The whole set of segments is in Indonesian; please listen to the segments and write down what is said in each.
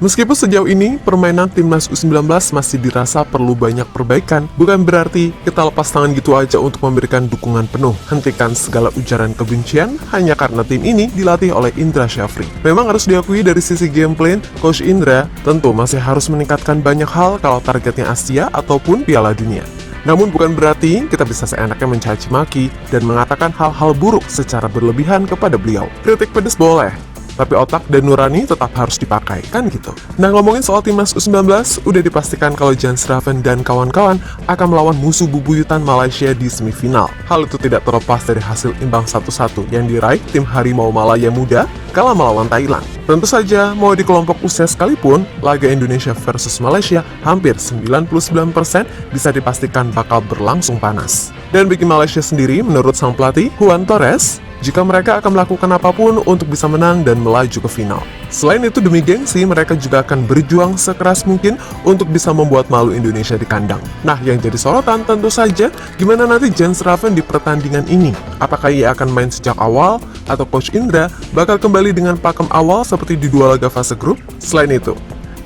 Meskipun sejauh ini permainan timnas U19 masih dirasa perlu banyak perbaikan, bukan berarti kita lepas tangan gitu aja untuk memberikan dukungan penuh. Hentikan segala ujaran kebencian hanya karena tim ini dilatih oleh Indra Syafri. Memang harus diakui dari sisi gameplay, Coach Indra tentu masih harus meningkatkan banyak hal kalau targetnya Asia ataupun Piala Dunia. Namun bukan berarti kita bisa seenaknya mencaci maki dan mengatakan hal-hal buruk secara berlebihan kepada beliau. Kritik pedes boleh, tapi otak dan nurani tetap harus dipakai, kan gitu. Nah, ngomongin soal timnas U19, udah dipastikan kalau Jan Schraven dan kawan-kawan akan melawan musuh bubuyutan Malaysia di semifinal. Hal itu tidak terlepas dari hasil imbang 1-1 yang diraih tim Harimau Malaya Muda kala melawan Thailand. Tentu saja, mau di kelompok usia sekalipun, laga Indonesia versus Malaysia hampir 99% bisa dipastikan bakal berlangsung panas. Dan bagi Malaysia sendiri, menurut sang pelatih, Juan Torres, jika mereka akan melakukan apapun untuk bisa menang dan melaju ke final. Selain itu, demi gengsi, mereka juga akan berjuang sekeras mungkin untuk bisa membuat malu Indonesia di kandang. Nah, yang jadi sorotan tentu saja, gimana nanti Jan Schraven di pertandingan ini? Apakah ia akan main sejak awal, atau Coach Indra bakal kembali dengan pakem awal seperti di dua laga fase grup? Selain itu,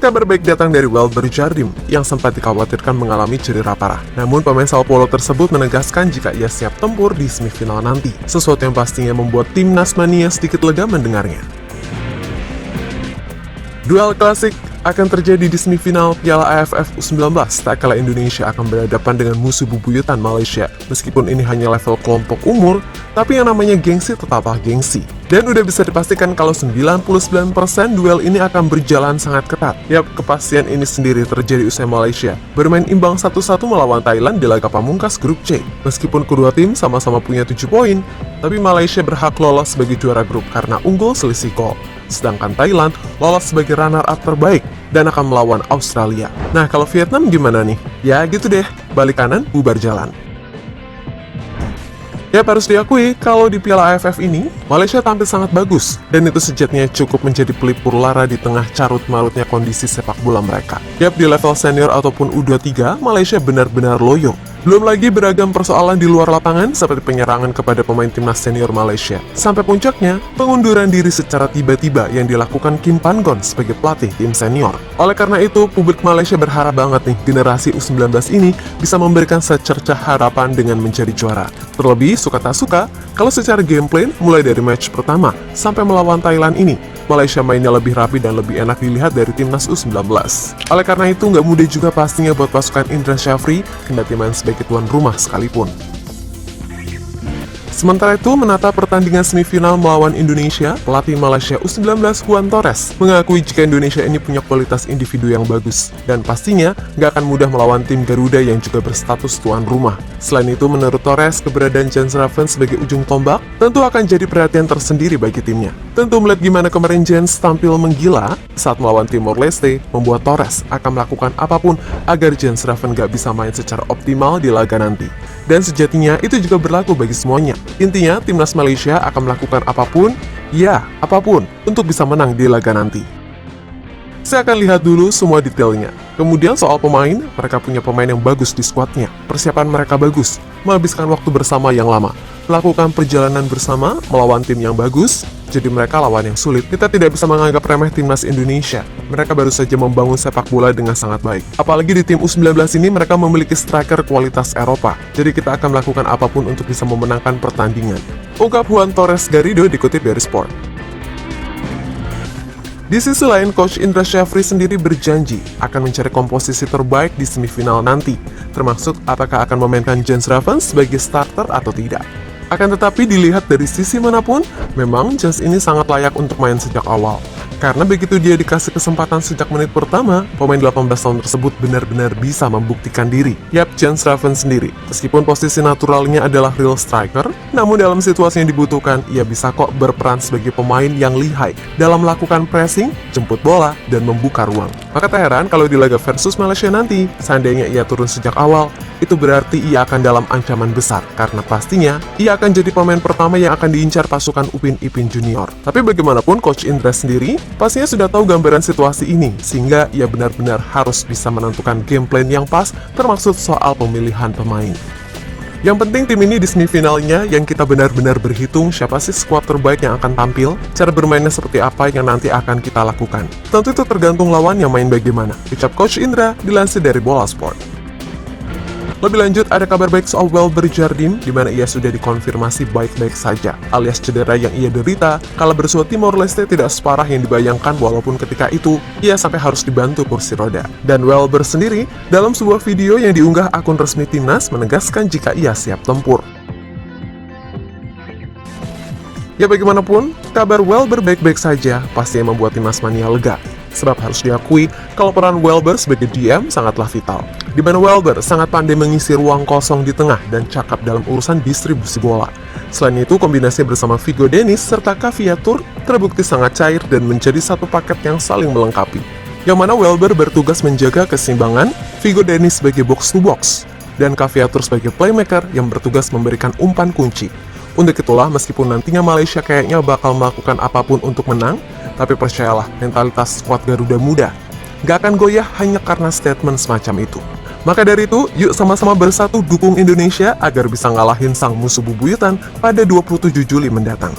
kabar baik datang dari Welber Jardim yang sempat dikhawatirkan mengalami cedera parah. Namun pemain Sao Paulo tersebut menegaskan jika ia siap tempur di semifinal nanti. Sesuatu yang pastinya membuat timnas mania sedikit lega mendengarnya. Duel klasik akan terjadi di semifinal Piala AFF U19 tak kala Indonesia akan berhadapan dengan musuh bubuyutan Malaysia. Meskipun ini hanya level kelompok umur, tapi yang namanya gengsi tetaplah gengsi. Dan udah bisa dipastikan kalau 99% duel ini akan berjalan sangat ketat. Yap, kepastian ini sendiri terjadi usai Malaysia bermain imbang 1-1 melawan Thailand di laga pamungkas grup C. Meskipun kedua tim sama-sama punya 7 poin, tapi Malaysia berhak lolos sebagai juara grup karena unggul selisih gol. Sedangkan Thailand lolos sebagai runner-up terbaik dan akan melawan Australia. Nah, kalau Vietnam gimana nih? Ya gitu deh, balik kanan, bubar jalan. Ya, harus diakui kalau di Piala AFF ini, Malaysia tampil sangat bagus, dan itu sejatinya cukup menjadi pelipur lara di tengah carut-marutnya kondisi sepak bola mereka. Yap, di level senior ataupun U23, Malaysia benar-benar loyo. Belum lagi beragam persoalan di luar lapangan seperti penyerangan kepada pemain timnas senior Malaysia. Sampai puncaknya, pengunduran diri secara tiba-tiba yang dilakukan Kim Pan-gon sebagai pelatih tim senior. Oleh karena itu, publik Malaysia berharap banget nih generasi U19 ini bisa memberikan secercah harapan dengan menjadi juara. Terlebih, suka tak suka, kalau secara gameplay mulai dari match pertama sampai melawan Thailand ini, Malaysia mainnya lebih rapi dan lebih enak dilihat dari timnas U19. Oleh karena itu, nggak mudah juga pastinya buat pasukan Indra Syafri kendati main sebagai tuan rumah sekalipun. Sementara itu, menata pertandingan semifinal melawan Indonesia, pelatih Malaysia U19 Juan Torres mengakui jika Indonesia ini punya kualitas individu yang bagus, dan pastinya nggak akan mudah melawan tim Garuda yang juga berstatus tuan rumah. Selain itu, menurut Torres, keberadaan Jan Schraven sebagai ujung tombak tentu akan jadi perhatian tersendiri bagi timnya. Tentu melihat gimana kemarin Jens tampil menggila saat melawan Timor Leste, membuat Torres akan melakukan apapun agar Jan Schraven nggak bisa main secara optimal di laga nanti. Dan sejatinya itu juga berlaku bagi semuanya. Intinya, timnas Malaysia akan melakukan apapun, ya apapun, untuk bisa menang di laga nanti. Saya akan lihat dulu semua detailnya. Kemudian soal pemain, mereka punya pemain yang bagus di skuadnya. Persiapan mereka bagus, menghabiskan waktu bersama yang lama, melakukan perjalanan bersama, melawan tim yang bagus, jadi mereka lawan yang sulit. Kita tidak bisa menganggap remeh timnas Indonesia. Mereka baru saja membangun sepak bola dengan sangat baik. Apalagi di tim U19 ini mereka memiliki striker kualitas Eropa. Jadi kita akan melakukan apapun untuk bisa memenangkan pertandingan. Ungkap Juan Torres Garrido dikutip dari Sport. Di sisi lain, Coach Indra Syafri sendiri berjanji akan mencari komposisi terbaik di semifinal nanti, termasuk apakah akan memainkan Jan Schraven sebagai starter atau tidak. Akan tetapi dilihat dari sisi manapun, memang Jans ini sangat layak untuk main sejak awal. Karena begitu dia dikasih kesempatan sejak menit pertama, pemain 18 tahun tersebut benar-benar bisa membuktikan diri. Yap, Jan Schraven sendiri, meskipun posisi naturalnya adalah real striker, namun dalam situasi yang dibutuhkan, ia bisa kok berperan sebagai pemain yang lihai dalam melakukan pressing, jemput bola, dan membuka ruang. Maka tak heran kalau di laga versus Malaysia nanti, seandainya ia turun sejak awal, itu berarti ia akan dalam ancaman besar, karena pastinya ia akan jadi pemain pertama yang akan diincar pasukan Upin Ipin Junior. Tapi bagaimanapun, Coach Indra sendiri pastinya sudah tahu gambaran situasi ini, sehingga ia benar-benar harus bisa menentukan game plan yang pas, termasuk soal pemilihan pemain. Yang penting tim ini di semifinalnya yang kita benar-benar berhitung siapa sih skuad terbaik yang akan tampil, cara bermainnya seperti apa yang nanti akan kita lakukan. Tentu itu tergantung lawan yang main bagaimana, ucap Coach Indra dilansir dari Bola Sport. Lebih lanjut, ada kabar baik soal Welber Jardim, di mana ia sudah dikonfirmasi baik-baik saja, alias cedera yang ia derita kala bersua Timor Leste tidak separah yang dibayangkan walaupun ketika itu ia sampai harus dibantu kursi roda. Dan Welber sendiri, dalam sebuah video yang diunggah akun resmi Timnas menegaskan jika ia siap tempur. Ya bagaimanapun, kabar Welber baik-baik saja pasti yang membuat Timnas Mania lega. Sebab harus diakui, kalau peran Welber sebagai DM sangatlah vital. Di mana Welber sangat pandai mengisi ruang kosong di tengah dan cakap dalam urusan distribusi bola. Selain itu, kombinasi bersama Vigo Dennis serta Caviatur terbukti sangat cair dan menjadi satu paket yang saling melengkapi. Yang mana Welber bertugas menjaga keseimbangan, Vigo Dennis sebagai box-to-box, dan Caviatur sebagai playmaker yang bertugas memberikan umpan kunci. Untuk itulah, meskipun nantinya Malaysia kayaknya bakal melakukan apapun untuk menang, tapi percayalah, mentalitas skuad Garuda Muda gak akan goyah hanya karena statement semacam itu. Maka dari itu, yuk sama-sama bersatu dukung Indonesia agar bisa ngalahin sang musuh bubuyutan pada 27 Juli mendatang.